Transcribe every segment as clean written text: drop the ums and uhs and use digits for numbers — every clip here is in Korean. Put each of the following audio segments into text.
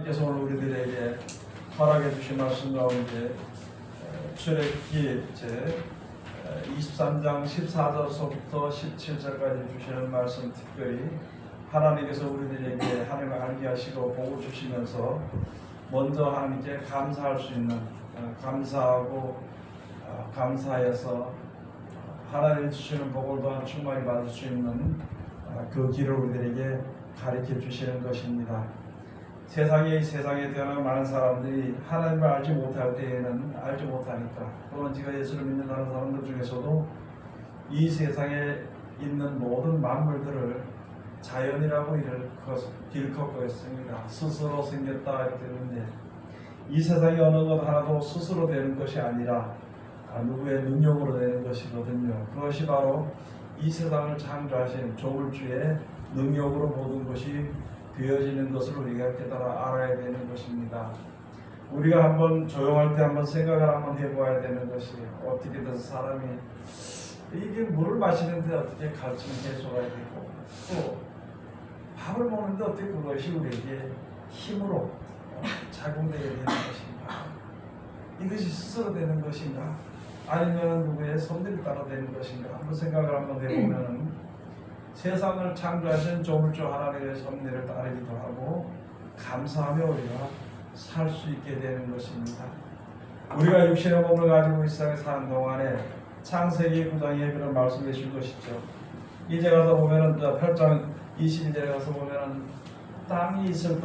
하나님께서 오늘 우리들에게 허락해 주신 말씀 가운데 출애굽기 제 23장 14절서부터 17절까지 주시는 말씀, 특별히 하나님께서 우리들에게 하나님을 알게 하시고 복을 주시면서 먼저 하나님께 감사할 수 있는, 감사하고 감사해서 하나님이 주시는 복을 또한 충만히 받을 수 있는 그 길을 우리들에게 가르쳐 주시는 것입니다. 세상에 태어난 많은 사람들이 하나님을 알지 못할 때에는 알지 못하니까, 또는 지가 예수를 믿는 다른 사람들 중에서도 이 세상에 있는 모든 만물들을 자연이라고 일컫고 있습니다. 스스로 생겼다 이렇게 되는데, 이 세상에 어느 것 하나도 스스로 되는 것이 아니라 누구의 능력으로 되는 것이거든요. 그것이 바로 이 세상을 창조하신 조물주의 능력으로 모든 것이 되어지는 것을 우리가 깨달아 알아야 되는 것입니다. 우리가 한번 조용할 때 한번 생각을 한번 해보아야 되는 것이, 어떻게 돼서 사람이 이게 물을 마시는데 어떻게 갈증 해소가 되고, 또 밥을 먹는데 어떻게 그것이 우리에게 힘으로 작용되게 되는 것인가? 이것이 스스로 되는 것인가? 아니면 누구의 섭리를 따라 되는 것인가? 한번 생각을 한번 해보면 세상을 창조하신 조물주 하나님의 섭리를 따르기도 하고 감사하며 우리가 살 수 있게 되는 것입니다. 우리가 육신의 몸을 가지고 이 세상에 사는 동안에 창세기 9장에 그런 말씀해 준 것이죠. 이제 가서 보면은 8장 22절에 가서 보면은 땅이 있을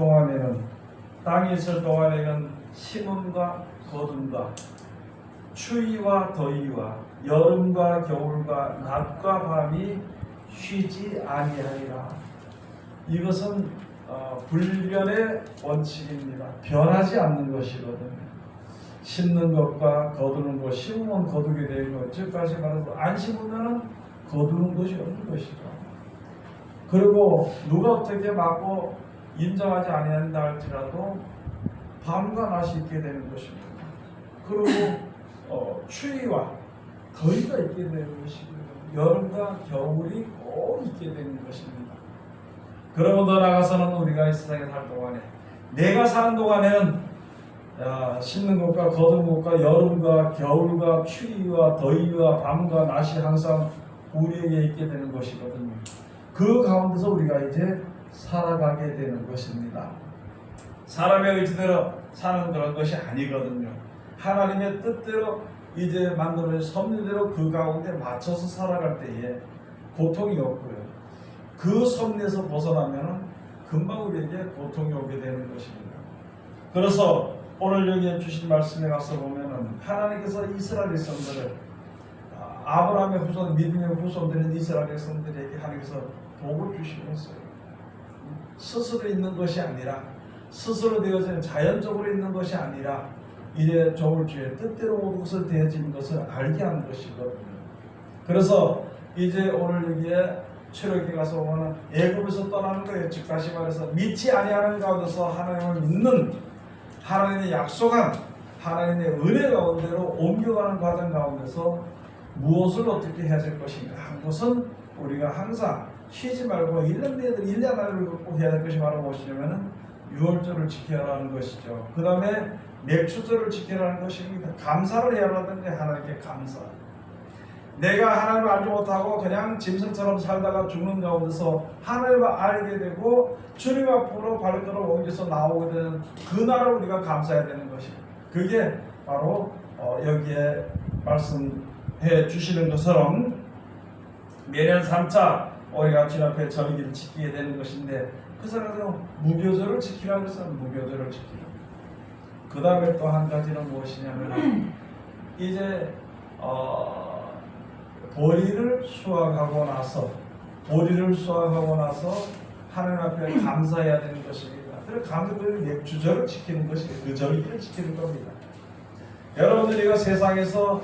동안에는 심음과 거둠과 추위와 더위와 여름과 겨울과 낮과 밤이 쉬지 아니하리라. 이것은 불변의 원칙입니다. 변하지 않는 것이거든요. 심는 것과 거두는 것, 심으면 거두게 되고, 즉 다시 말해서 안 심으면 거두는 것이 없는 것이죠. 그리고 누가 어떻게 막고 인정하지 아니한다 할지라도 밤과 낮이 있게 되는 것입니다. 그리고 추위와 더위가 있게 되는 것이고, 여름과 겨울이 꼭 있게 되는 것입니다. 그러고 더 나아가서는 우리가 이 세상에 살 동안에, 내가 사는 동안에는 심는 것과 거두는 것과 여름과 겨울과 추위와 더위와 밤과 낮이 항상 우리에게 있게 되는 것이거든요. 그 가운데서 우리가 이제 살아가게 되는 것입니다. 사람의 의지대로 사는 그런 것이 아니거든요. 하나님의 뜻대로 이제 만들어진 섭리대로 그 가운데 맞춰서 살아갈 때에 고통이 없고요. 그 섭리에서 벗어나면 금방 우리에게 고통이 오게 되는 것입니다. 그래서 오늘 여기에 주신 말씀에 가서 보면은 하나님께서 이스라엘 백성들을, 아브라함의 후손, 믿음의 후손들인 이스라엘 백성들에게 하나님께서 복을 주시면서요, 스스로 있는 것이 아니라, 스스로 되어지는 자연적으로 있는 것이 아니라 이제 조물주의 뜻대로 모든 것을 되어진 것을 알게 하는 것이거든요. 그래서 이제 오늘 여기에 출애굽기 가서 보면 애굽에서 떠나는 거예요. 즉 다시 말해서 믿지 아니하는 가운데서 하나님을 믿는, 하나님의 약속한 하나님의 은혜 가운데로 옮겨가는 과정 가운데서 무엇을 어떻게 해야 될 것인가 한 것은 우리가 항상 쉬지 말고 1년 내에 1년 안에 꼭 해야 될 것이 바로 무엇이냐면은 유월절을 지켜라는 것이죠. 그 다음에 맥추절을 지켜라는 것입니다. 감사를 해야 하는데 하나님께 감사. 내가 하나님을 알지 못하고 그냥 짐승처럼 살다가 죽는 가운데서 하나님을 알게 되고 주님 앞으로 발걸음을 옮겨서 나오게 되는 그날을 우리가 감사해야 되는 것입니다. 그게 바로 여기에 말씀해 주시는 것처럼 매년 3차 우리가 주님 앞에 절기를 지키게 되는 것인데, 그 사람은 무교절을 지키라고 해서 무교절을 지키라. 그 다음에 또 한 가지는 무엇이냐면 이제 보리를 수확하고 나서 하나님 앞에 감사해야 되는 것입니다. 그래서 감사를 맥주절을 지키는 것이 그 절기를 지키는 겁니다. 여러분들이 세상에서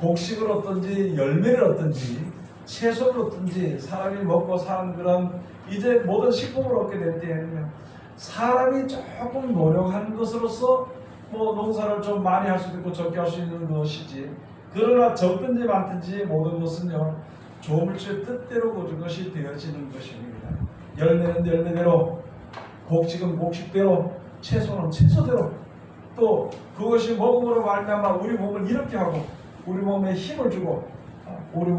곡식을 얻든지 열매를 얻든지 채소를 얻든지 사람이 먹고 사는 그런 이제 모든 식품을 얻게 될 때에는 사람이 조금 노력하는 것으로서 농사를 좀 많이 할 수도 있고 적게 할 수 있는 것이지, 그러나 적든지 많든지 모든 것은요 조물주의 뜻대로 모든 것이 되어지는 것입니다. 열매는 열매대로, 곡식은 곡식대로, 채소는 채소대로 또 그것이 먹음으로 말미암아 우리 몸을 이렇게 하고 우리 몸에 힘을 주고 우리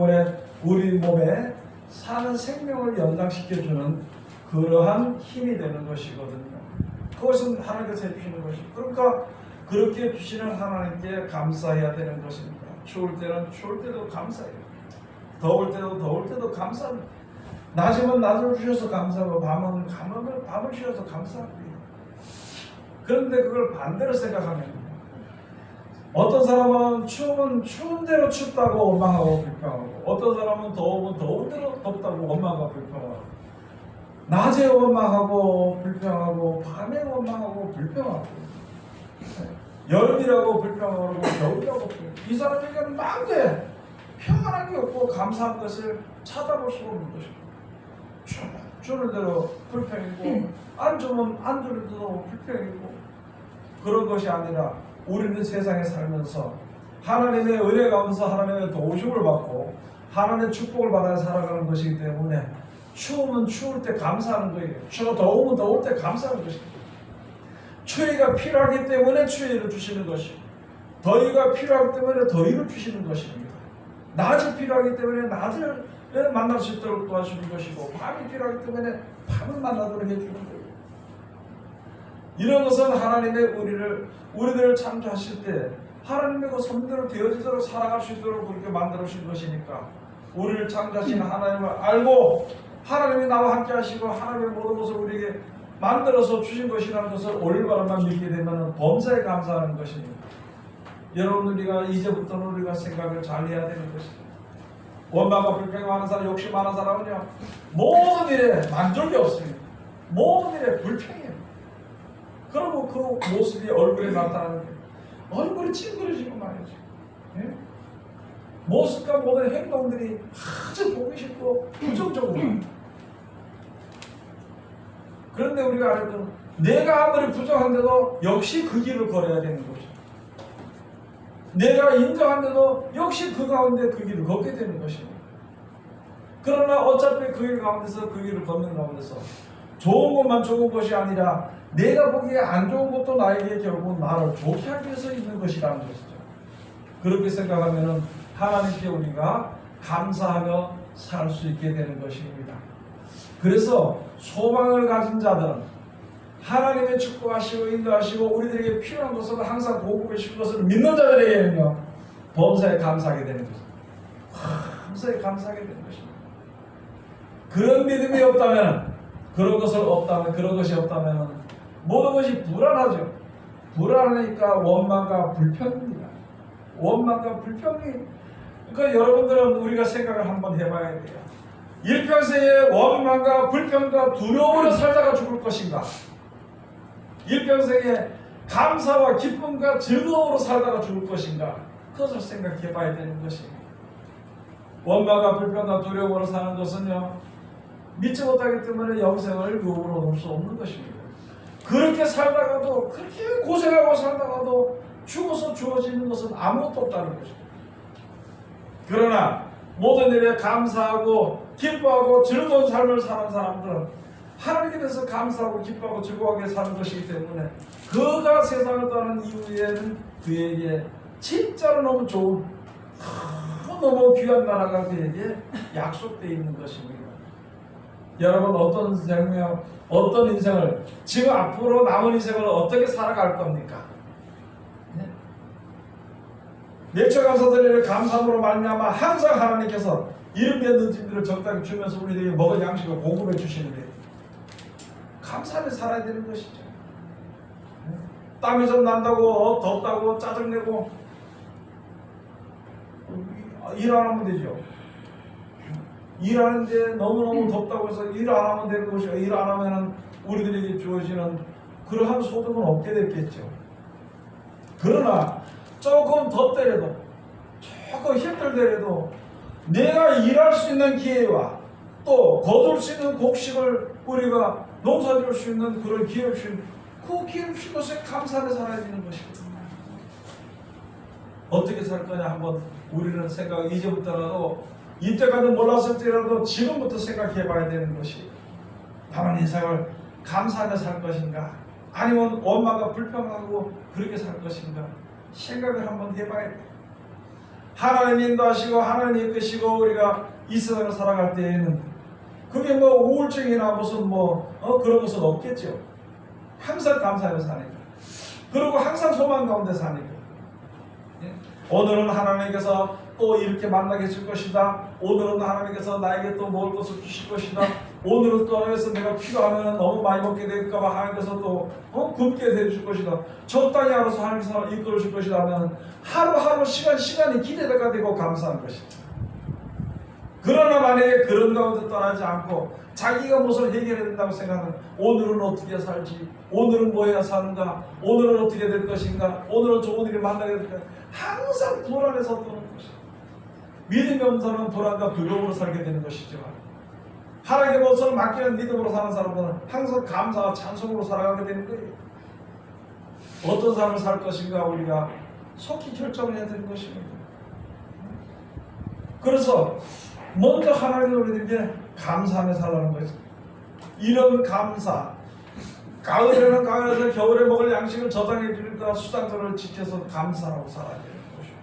몸에 사는 생명을 연장시켜주는 그러한 힘이 되는 것이거든요. 그것은 하나님께서 해주시는 것이. 그러니까 그렇게 주시는 하나님께 감사해야 되는 것입니다. 추울 때는 추울 때도 감사해요. 더울 때도 더울 때도 감사합니다. 낮이면 낮을 주셔서 감사하고 밤은 밤을 주셔서 감사합니다. 그런데 그걸 반대로 생각하면 어떤 사람은 추우면 추운 대로 춥다고 원망하고 불평하고 어떤 사람은 더우면 더운 대로 덥다고 원망하고 불평하고 낮에 원망하고 불평하고 밤에 원망하고 불평하고 여름이라고 불평하고 겨울이라고 불평하고 이 사람에게는 막대 평안한 게 없고 감사한 것을 찾아볼 수가 없는 것입니다. 주는 대로 불평이고 안 주면 안 주는 대로 불평이고 그런 것이 아니라 우리는 세상에 살면서 하나님의 은혜 가운데서 하나님의 도우심을 받고 하나님의 축복을 받아 살아가는 것이기 때문에 추우면 추울 때 감사하는 거예요. 더우면 더울 때 감사하는 것입니다. 추위가 필요하기 때문에 추위를 주시는 것이고 더위가 필요하기 때문에 더위를 주시는 것입니다. 낮이 필요하기 때문에 낮을 만날 수 있도록 도와주는 것이고 밤이 필요하기 때문에 밤을 만나도록 해주는 거예요. 이런 것은 하나님의 우리들을 창조하실 때 하나님의 그 손대로 되어지도록 살아갈 수 있도록 그렇게 만들어 주신 것이니까 우리를 창조하신 하나님을 알고 하나님이 나와 함께 하시고 하나님의 모든 것을 우리에게 만들어서 주신 것이라는 것을 올바른만 믿게 되면 범사에 감사하는 것입니다. 여러분 우리가 이제부터는 우리가 생각을 잘 해야 되는 것입니다. 원망과 불평이 많은 사람, 욕심 많은 사람은요 모든 일에 만족이 없습니다. 모든 일에 불평이에요. 그리고 그 모습이 얼굴에 나타나는 거예요. 얼굴이 찡그러지고 말이죠. 예? 모습과 모든 행동들이 아주 보기 싫고 부정적으로. 그런데 우리가 알아도 내가 아무리 부정한데도 역시 그 길을 걸어야 되는 것이죠. 내가 인정한데도 역시 그 가운데 그 길을 걷게 되는 것입니다. 그러나 어차피 그 길 가운데서 그 길을 걷는 가운데서 좋은 것만 좋은 것이 아니라 내가 보기에 안 좋은 것도 나에게 결국 나를 좋게 하기 위해서 있는 것이라는 것이죠. 그렇게 생각하면 하나님께 우리가 감사하며 살 수 있게 되는 것입니다. 그래서 소망을 가진 자들은 하나님의 축복하시고 인도하시고 우리들에게 필요한 것을 항상 보급해 주신 것을 믿는 자들에게는요 범사에 감사하게 되는 것입니다. 범사에 감사하게 되는 것입니다. 그런 믿음이 없다면 그런 것이 없다면 모든 것이 불안하죠. 불안하니까 원망과 불평입니다. 원망과 불평이 그러니까 여러분들은 우리가 생각을 한번 해봐야 돼요. 일평생에 원망과 불평과 두려움으로 살다가 죽을 것인가? 일평생에 감사와 기쁨과 즐거움으로 살다가 죽을 것인가? 그것을 생각해 봐야 되는 것입니다. 원망과 불평과 두려움으로 사는 것은요 믿지 못하기 때문에 영생을 유업으로 얻을 수 없는 것입니다. 그렇게 살다가도 그렇게 고생하고 살다가도 죽어서 주어지는 것은 아무것도 없다는 것입니다. 그러나 모든 일에 감사하고 기뻐하고 즐거운 삶을 사는 사람들은 하나님께 대해서 감사하고 기뻐하고 즐거워하게 사는 것이기 때문에 그가 세상을 떠나는 이후에는 그에게 진짜로 너무 좋은 너무 귀한 나라가 그에게 약속되어 있는 것입니다. 여러분 어떤 생명, 어떤 인생을 지금 앞으로 남은 인생을 어떻게 살아갈 겁니까? 내처 감사드리를 감사함으로 말미암아 항상 하나님께서 이름에 있는 짐들을 적당히 주면서 우리에게 먹을 양식을 공급해 주시는데 감사하며 살아야 되는 것이죠. 땀이 좀 난다고 덥다고 짜증내고 일 안 하면 되죠. 일하는데 너무너무 덥다고 해서 일 안 하면 되는 것이고 일 안 하면 우리들에게 주어지는 그러한 소득은 없게 됐겠죠. 그러나 조금 덥더라도 조금 힘들더라도 내가 일할 수 있는 기회와 또 거둘 수 있는 곡식을 우리가 농사지을 수 있는 그런 기회를 주신 그 기회를 주신 것에 감사하며 살아야 되는 것입니다. 어떻게 살 거냐 한번 우리는 생각 이제부터라도 이때까지 몰랐을 때라도 지금부터 생각해 봐야 되는 것이 남은 인생을 감사하며 살 것인가 아니면 원망과 불평하고 그렇게 살 것인가 생각을 한번 해봐야 돼. 하나님 인도하시고 하나님 이끄시고 우리가 이 세상을 살아갈 때에는 그게 뭐 우울증이나 무슨 그런 것은 없겠죠. 항상 감사하며 사니까. 그리고 항상 소망 가운데 사니까. 예? 오늘은 하나님께서 또 이렇게 만나게 해줄 것이다. 오늘은 하나님께서 나에게 또 먹을 것을 주실 것이다. 오늘은 또 하나님께서 내가 필요하면 너무 많이 먹게 될까봐 하나님께서 또 굶게 해줄 것이다. 적당히 알아서 하나님께서 이끌어 줄 것이다 하면 하루하루 시간이 기대가 되고 감사한 것이다. 그러나 만약에 그런 가운데 떠나지 않고 자기가 무엇을 해결해야 된다고 생각하면 오늘은 어떻게 살지, 오늘은 뭐 해야 사는가, 오늘은 어떻게 될 것인가, 오늘은 좋은 일을 만나게 될까, 항상 불안해서 떠는 것이다. 믿음이 없는 사람은 불안과 두려움으로 살게 되는 것이지만 하나님의 것을 맡기는 믿음으로 사는 사람들은 항상 감사와 찬송으로 살아가게 되는 거예요. 어떤 삶을 살 것인가 우리가 속히 결정을 해야 되는 것입니다. 그래서 먼저 하나님을 우리에게 감사하며 살라는 거죠. 이런 감사, 가을에는 가을에서 겨울에 먹을 양식을 저장해 주니까 수당들을 지켜서 감사하고 살아야 되는 것이고,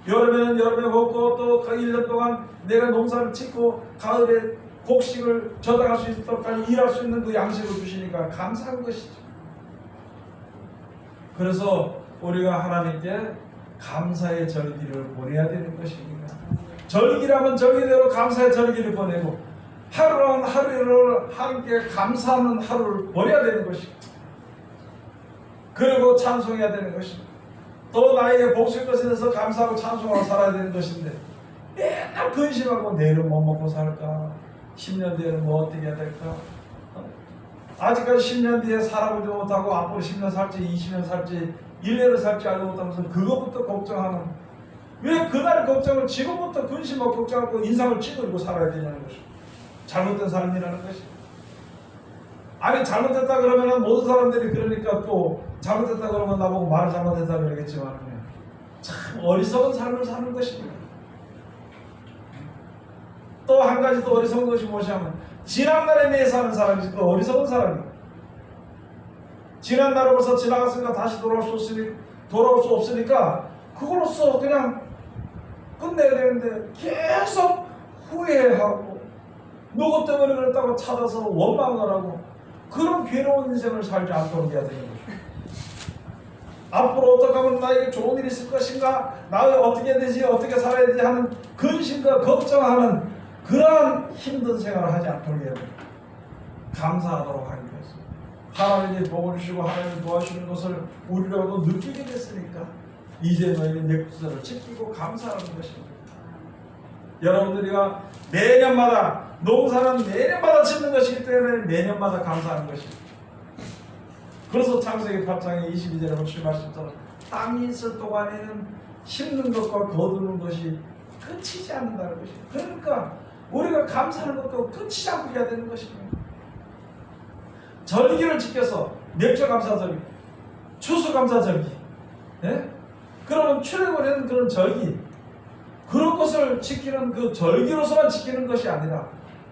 여름에는 여름에 먹고 또 그 1년 동안 내가 농사를 짓고 가을에 곡식을 저장할 수 있도록 일할 수 있는 그 양식을 주시니까 감사한 것이죠. 그래서 우리가 하나님께 감사의 절기를 보내야 되는 것입니다. 절기라면 절기대로 감사의 절기를 보내고 하루는 하루를 함께 감사하는 하루를 보내야 되는 것입니다. 그리고 찬송해야 되는 것입니다. 또 나에게 복줄 것에 대해서 감사하고 찬송하고 살아야 되는 것인데 맨날 근심하고 내일은 뭐 먹고 살까? 10년 뒤에는 뭐 어떻게 해야 될까? 아직까지 10년 뒤에 살아보지 못하고 앞으로 10년 살지 20년 살지 1년을 살지 알지 못하면서 그것부터 걱정하는, 왜 그날 걱정을 지금부터 근심하고 걱정하고 인상을 찌르고 살아야 되냐는 것입니다. 잘못된 삶이라는 것입니다. 아니 잘못됐다 그러면 모든 사람들이 그러니까 또 잘못됐다 그러면 나보고 말을 잘못했다 그러겠지만 참 어리석은 삶을 사는 것입니다. 또 한 가지 또 어리석은 것이 무엇이냐면 지난날에 매여 사는 사람이 그 어리석은 사람입니다. 지난날을 벌써 지나갔으니까 다시 돌아올 수 없으니까 그걸로써 그냥 끝내야 되는데 계속 후회하고 누구 때문에 그랬다고 찾아서 원망을 하고 그런 괴로운 인생을 살지 않도록 해야 되는 거죠. 앞으로 어떻게 하면 나에게 좋은 일이 있을 것인가, 나를 어떻게 해야 되지, 어떻게 살아야 되지 하는 근심과 걱정하는 그러한 힘든 생활을 하지 않도록 해야 됩니다. 감사하도록 하기 위해서 하나님이 복을 주시고 하나님이 도와주시는 것을 우리라도 느끼게 됐으니까 이제 너희는 약속을 지키고 감사하는 것입니다. 여러분들이가 매년마다 농사는 매년마다 짓는 것이기 때문에 매년마다 감사하는 것입니다. 그래서 창세기 8장의 22절에 보시는 말씀처럼 땅이 있을 동안에는 심는 것과 거두는 것이 끝이지 않는다는 것입니다. 그러니까 우리가 감사하는 것도 끝이지 않고 해야 되는 것입니다. 절기를 지켜서 맥주감사절기, 추수감사절기, 예? 그러면 출애굽하는 그런 절기, 그런 것을 지키는 그 절기로서만 지키는 것이 아니라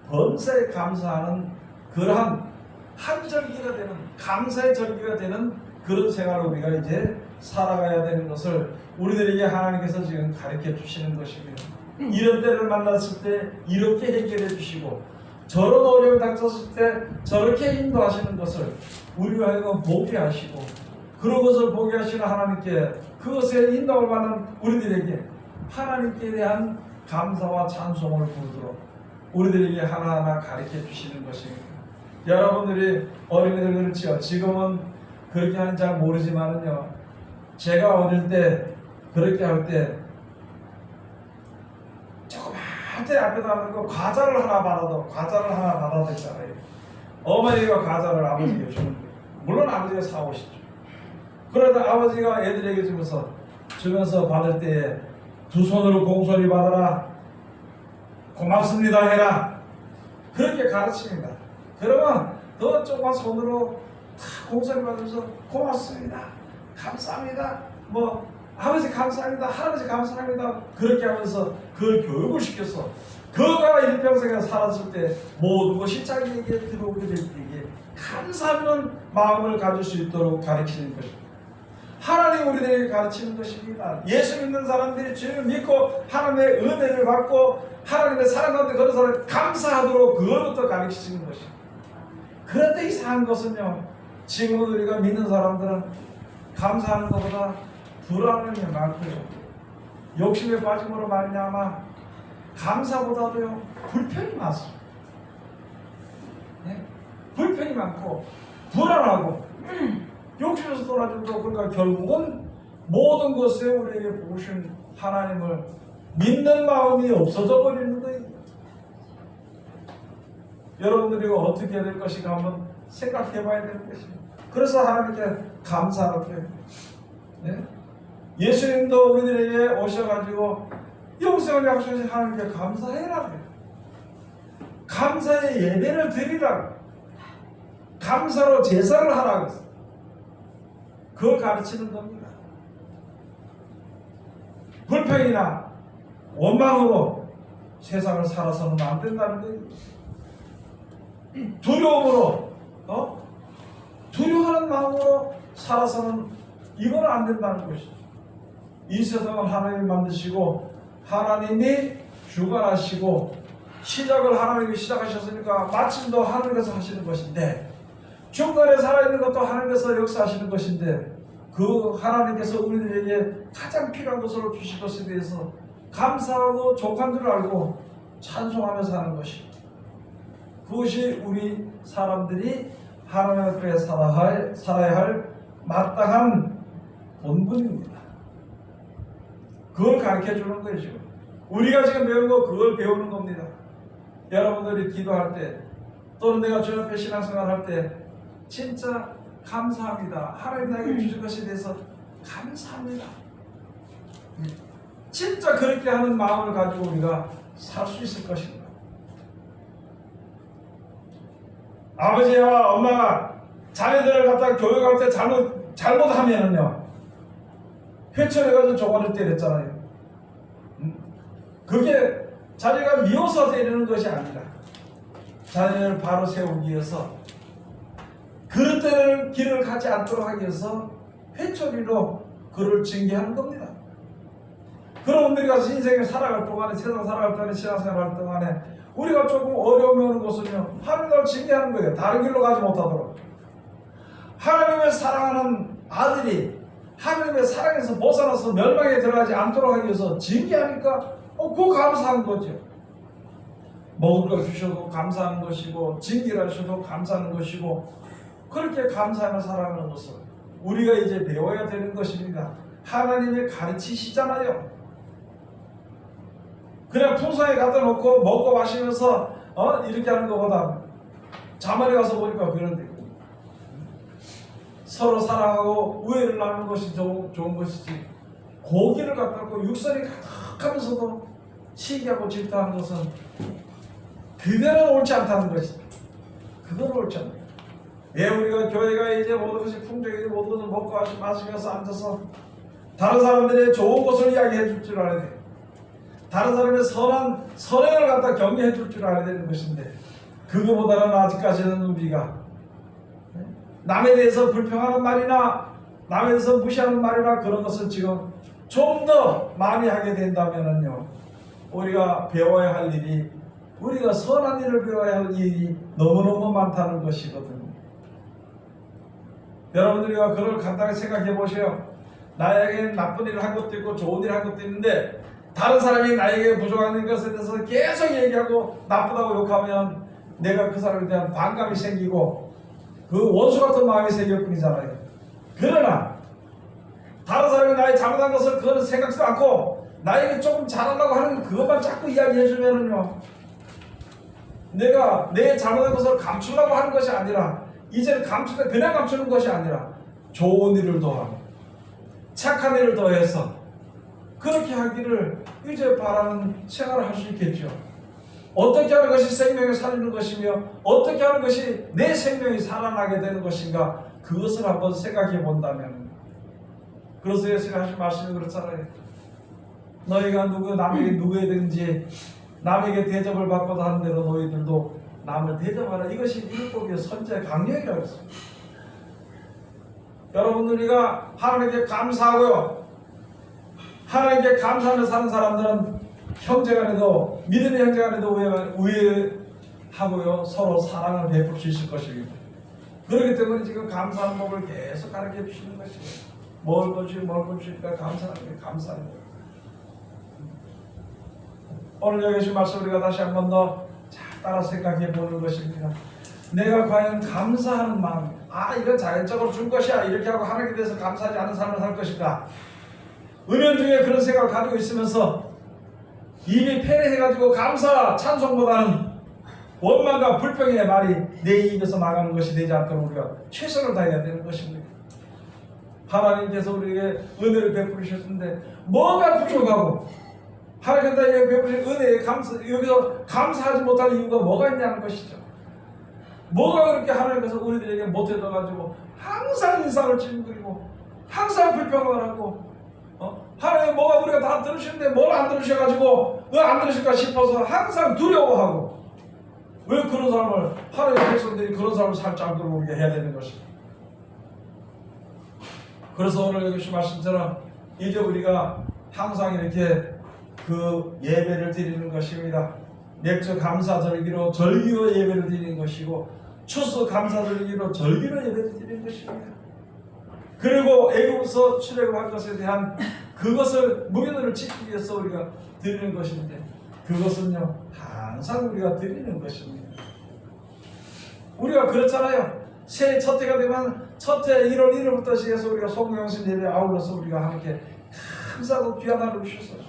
범사에 감사하는 그러한 한 절기가 되는, 감사의 절기가 되는 그런 생활을 우리가 이제 살아가야 되는 것을 우리들에게 하나님께서 지금 가르쳐 주시는 것입니다. 이런 때를 만났을 때 이렇게 해결해 주시고 저런 어려움이 닥쳤을 때 저렇게 인도하시는 것을 우리가 하여금 보게 하시고 그런 것을 보게 하시는 하나님께 그것에 인도를 받는 우리들에게 하나님께 대한 감사와 찬송을 부르도록 우리들에게 하나하나 가르쳐 주시는 것입니다. 여러분들이 어린이들 그렇지요. 지금은 그렇게 하는지 잘 모르지만은요. 제가 어릴 때 그렇게 할 때 조그맣게 앞에다 하는 거 과자를 하나 받아도 있잖아요. 어머니가 과자를 아버지에게 주는 거예요. 물론 아버지가 사오시죠. 그러다 아버지가 애들에게 주면서 받을 때 두 손으로 공손히 받아라. 고맙습니다 해라. 그렇게 가르칩니다. 그러면 더 조그만 손으로 다 공손히 받으면서 고맙습니다. 감사합니다. 뭐 아버지 감사합니다. 할아버지 감사합니다. 그렇게 하면서 그 교육을 시켜서 그가 일평생에 살았을 때 모든 것이 자기에게 들어오게 될 때에 감사하는 마음을 가질 수 있도록 가르치는 것입니다. 하나님 우리들에게 가르치는 것입니다. 예수 믿는 사람들이 주님을 믿고 하나님의 은혜를 받고 하나님의 사랑 가운데 그런 사람을 감사하도록 그것부터 가르치시는 것입니다. 그런데 이상한 것은요, 지금 우리가 믿는 사람들은 감사하는 것보다 불안함이 많고요, 욕심에 빠짐으로 말미암아 감사보다도요 불편이 많습니다. 네? 불편이 많고 불안하고 욕심에서 떠나지도, 그러니까 결국은 모든 것에 우리에게 보신 하나님을 믿는 마음이 없어져 버리는 거예요. 여러분들이 어떻게 해야 될 것인가 한번 생각해 봐야 되는 것입니다. 그래서 하나님께 감사하라고 해요. 네? 예수님도 우리들에게 오셔가지고 영생을 약속하신 하나님께 감사해라. 감사의 예배를 드리라고, 감사로 제사를 하라고 했어요. 그걸 가르치는 겁니다. 불평이나 원망으로 세상을 살아서는 안 된다는 거예요. 두려움으로, 두려워하는 마음으로 살아서는 이건 안 된다는 것이죠. 이 세상을 하나님이 만드시고 하나님이 주관하시고 시작을 하나님이 시작하셨으니까 마침도 하나님께서 하시는 것인데, 중간에 살아있는 것도 하나님께서 역사하시는 것인데, 그 하나님께서 우리들에게 가장 필요한 것으로 주신 것에 대해서 감사하고 족한 줄 알고 찬송하며 사는 것이, 그것이 우리 사람들이 하나님 앞에 살아야 할 마땅한 본분입니다. 그걸 가르쳐 주는 거죠. 우리가 지금 배운 거 그걸 배우는 겁니다. 여러분들이 기도할 때 또는 내가 주님 앞에 신앙생활 할 때 진짜 감사합니다. 하나님 나에게 주신 것에 대해서 감사합니다. 진짜 그렇게 하는 마음을 가지고 우리가 살 수 있을 것입니다. 아버지와 엄마가 자녀들을 갖다가 교육할 때 잘못하면은요, 회초해가지고 조관을 때렸잖아요. 그게 자녀가 미워서 때리는 것이 아니라 자녀를 바로 세우기 위해서, 그릇 때리는 길을 가지 않도록 하기 위해서 회초리로 그를 징계하는 겁니다. 그럼 우리가 인생을 살아갈 동안에, 세상 살아갈 동안에, 신앙생활 할 동안에 우리가 조금 어려움이 오는 것은요, 하나님을 징계하는 거예요. 다른 길로 가지 못하도록. 하나님을 사랑하는 아들이 하나님의 사랑에서 벗어나서 멸망에 들어가지 않도록 하기 위해서 징계하니까 그거 감사한 거죠. 먹을 거 주셔도 감사하는 것이고, 징계를 하셔도 감사하는 것이고, 그렇게 감사하며 살아가는 것을 우리가 이제 배워야 되는 것입니다. 하나님이 가르치시잖아요. 그냥 풍성하게 갖다 놓고 먹고 마시면서 이렇게 하는 것보다 자만에 가서 보니까 그런데 서로 사랑하고 우애를 나누는 것이 좋은 것이지, 고기를 갖다 놓고 육선이 가득하면서도 시기하고 질투하는 것은 그거는 옳지 않다는 것이죠. 그건 옳지 않아요. 왜 우리가 교회가 이제 모든 것이 풍족이고 모든 것을 먹고 마시면서 앉아서 다른 사람들의 좋은 것을 이야기해 줄 줄 알아야 돼요. 다른 사람의 선행을 갖다 격려해 줄 줄 알아야 되는 것인데, 그거보다는 아직까지는 우리가 남에 대해서 불평하는 말이나 남에 대해서 무시하는 말이나 그런 것을 지금 좀 더 많이 하게 된다면은요, 우리가 배워야 할 일이, 우리가 선한 일을 배워야 할 일이 너무너무 많다는 것이거든요. 여러분들이가 그걸 간단히 생각해 보세요. 나에게 나쁜 일을 한 것도 있고 좋은 일을 한 것도 있는데, 다른 사람이 나에게 부족한 것에 대해서 계속 얘기하고 나쁘다고 욕하면 내가 그 사람에 대한 반감이 생기고 그 원수 같은 마음이 생길 뿐이잖아요. 그러나 다른 사람이 나의 잘못한 것을 그거는 생각지도 않고 나에게 조금 잘하려고 하는 그것만 자꾸 이야기해 주면은요, 내가 내 잘못한 것을 감추려고 하는 것이 아니라, 이제는 그냥 감추는 것이 아니라 좋은 일을 더하고 착한 일을 더해서 그렇게 하기를 이제 바라는 생활을 할 수 있겠죠. 어떻게 하는 것이 생명을 살리는 것이며 어떻게 하는 것이 내 생명이 살아나게 되는 것인가, 그것을 한번 생각해 본다면. 그래서 예수님 하신 말씀이 그렇잖아요. 너희가 남에게 누구에든지 남에게 대접을 받고자 하는 대로 너희들도 남을 대접하라. 이것이 율법의 선제 강령이라고 했습니다. 여러분, 우리가 하나님께 감사하고요, 하나님께 감사하며 사는 사람들은 형제간에도, 믿음의 형제간에도 우애하고요, 서로 사랑을 베풀 수 있을 것입니다. 그렇기 때문에 지금 감사하는 법을 계속 가르쳐 주시는 것이에요. 먹을 것이니까 감사하는 거예요. 오늘 여기 주신 말씀 우리가 다시 한 번 더 잘 따라 생각해 보는 것입니다. 내가 과연 감사하는 마음, 이건 자연적으로 준 것이야, 이렇게 하고 하나님께 대해서 감사하지 않은 삶을 살 것인가? 은연 중에 그런 생각을 가지고 있으면서 입이 패해가지고 감사, 찬송보다는 원망과 불평의 말이 내 입에서 나가는 것이 되지 않도록 우리가 최선을 다해야 되는 것입니다. 하나님께서 우리에게 은혜를 베푸셨는데 뭐가 부족하고, 하나님께서 베푸신 은혜에 여기서 감사하지 못할 이유가 뭐가 있냐는 것이죠. 뭐가 그렇게 하나님께서 우리들에게 못해줘가지고 항상 인상을 찡그리고 항상 불평을 하고, 하나님 뭐가 우리가 다 들으시는데 뭘 안 들으셔가지고 왜 안 들으실까 싶어서 항상 두려워하고, 왜 그런 삶을, 하나님의 백성들이 그런 삶을 살지 않도록 우리가 해야 되는 것입니다. 그래서 오늘 여기 말씀처럼 이제 우리가 항상 이렇게 그 예배를 드리는 것입니다. 맥주 감사절기로 절기로 예배를 드리는 것이고, 추수 감사절기로 절기로 예배를 드리는 것입니다. 그리고 애굽에서 출애굽한 것에 대한 그것을 무교들을 지키기 위해서 우리가 드리는 것인데, 그것은요 항상 우리가 드리는 것입니다. 우리가 그렇잖아요. 새해 첫 해가 되면 첫 해 1월 1일부터 시작해서 우리가 송구영신 예배에 아울러서 우리가 하나님께 감사하고 귀한 하나를 주셨어요.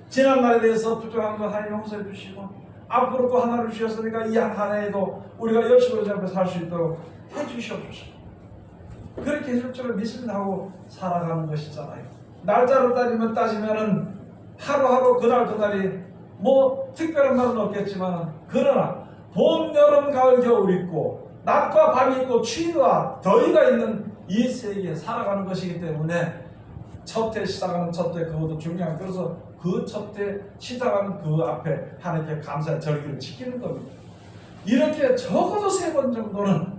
지난 날에 대해서 부족한 것 하나님 용서해 주시고, 앞으로 또 하나를 주셨으니까 이 한 해에도 우리가 열심으로 잡혀 살 수 있도록 해 주시옵소서. 그렇게 해줄 줄을 믿음하고 살아가는 것이잖아요. 날짜로 따지면은 하루하루 그날 그날이 뭐 특별한 날은 없겠지만, 그러나 봄, 여름, 가을, 겨울 있고 낮과 밤이 있고 추위와 더위가 있는 이 세계에 살아가는 것이기 때문에 첫 해 시작하는 첫 해 그것도 중요한, 그래서 그 첫 해 시작하는 그 앞에 하나님께 감사의 절기를 지키는 겁니다. 이렇게 적어도 3번 정도는,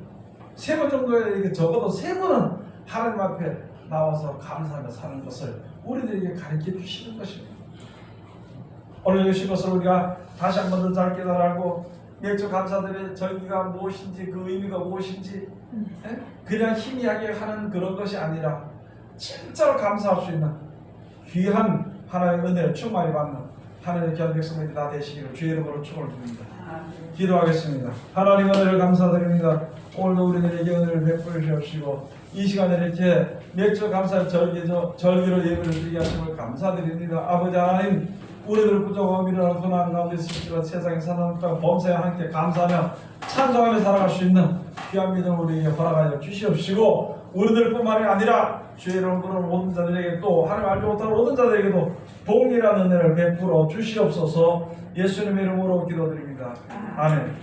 3번 정도에 이렇게 적어도 3번은 하나님 앞에 나와서 감사하며 사는 것을 우리들에게 가르쳐 주시는 것입니다. 오늘 주신 것을 우리가 다시 한 번 더 잘 깨달고, 맥주 감사들의 절기가 무엇인지, 그 의미가 무엇인지 그냥 희미하게 하는 그런 것이 아니라 진짜로 감사할 수 있는 귀한 하나님의 은혜를 충만히 받는 하나님의 귀한 백성들이 다 되시기를 주의 이름으로 축원을 드립니다. 기도하겠습니다. 하나님 은혜를 감사드립니다. 오늘도 우리들에게 은혜를 베풀어 주시옵시고, 이 시간에 이렇게 맥주 감사의 절기로 예배를 드리게 하심을 감사드립니다. 아버지 하나님, 우리들 부족하고 미련한 고난 가운데 있을지라 세상에 사는 동안 범사에 함께 감사하며 찬송하며 살아갈 수 있는 귀한 믿음을 우리에게 허락하여 주시옵시고, 우리들뿐만이 아니라 주의 이름으로 모든 자들에게, 또 하나님 알지 못하는 모든 자들에게도 동일한 은혜를 베풀어 주시옵소서. 예수님의 이름으로 기도드립니다. 아멘.